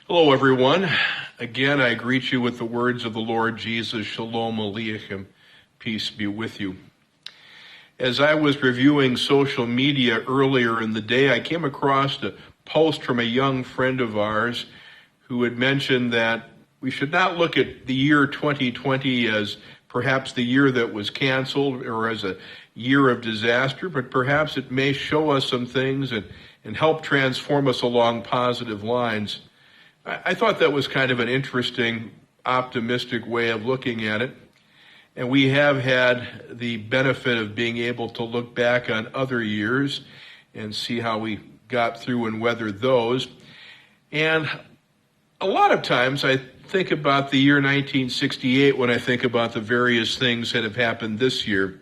Hello, everyone. Again, I greet you with the words of the Lord Jesus, Shalom Aleichem, peace be with you. As I was reviewing social media earlier in the day, I came across a post from a young friend of ours who had mentioned that we should not look at the year 2020 as perhaps the year that was canceled or as a year of disaster, but perhaps it may show us some things and help transform us along positive lines. I thought that was kind of an interesting, optimistic way of looking at it. And we have had the benefit of being able to look back on other years and see how we got through and weathered those. And a lot of times I think about the year 1968 when I think about the various things that have happened this year.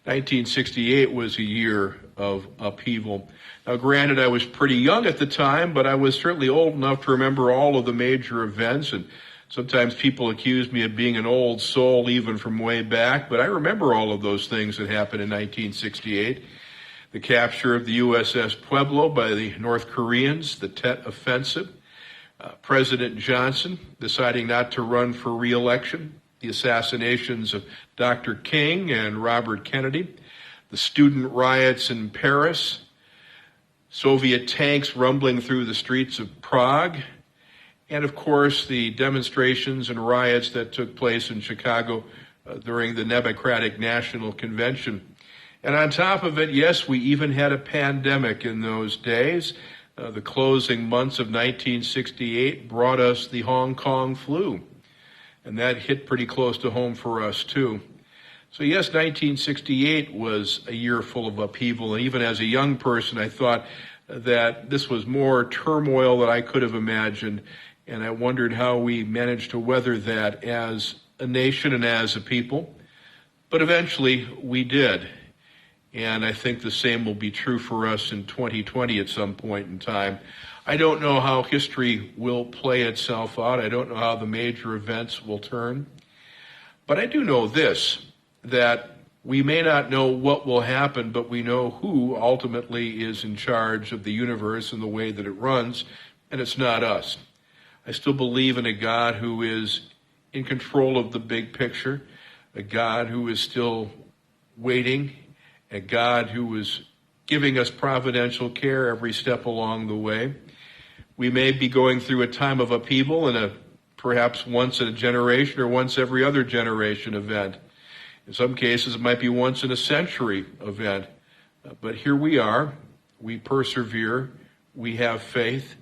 1968 was a year of upheaval. Now, granted, I was pretty young at the time, but I was certainly old enough to remember all of the major events, and sometimes people accuse me of being an old soul even from way back, but I remember all of those things that happened in 1968. The capture of the USS Pueblo by the North Koreans, the Tet Offensive, President Johnson deciding not to run for re-election, the assassinations of Dr. King and Robert Kennedy, the student riots in Paris, Soviet tanks rumbling through the streets of Prague, and of course the demonstrations and riots that took place in Chicago during the Democratic National Convention. And on top of it, yes, we even had a pandemic in those days. The closing months of 1968 brought us the Hong Kong flu, and that hit pretty close to home for us too. So yes, 1968 was a year full of upheaval, and even as a young person, I thought that this was more turmoil than I could have imagined, and I wondered how we managed to weather that as a nation and as a people. But eventually, we did, and I think the same will be true for us in 2020 at some point in time. I don't know how history will play itself out. I don't know how the major events will turn. But I do know this, that we may not know what will happen, but we know who ultimately is in charge of the universe and the way that it runs, and it's not us. I still believe in a God who is in control of the big picture, a God who is still waiting, a God who is giving us providential care every step along the way. We may be going through a time of upheaval and a perhaps once in a generation or once every other generation event. In some cases, it might be once in a century event. But here we are. We persevere. We have faith.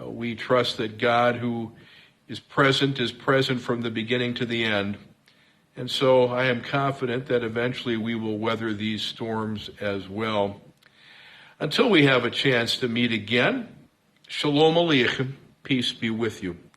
We trust that God, who is present from the beginning to the end. And so I am confident that eventually we will weather these storms as well. Until we have a chance to meet again, Shalom Aleichem, peace be with you.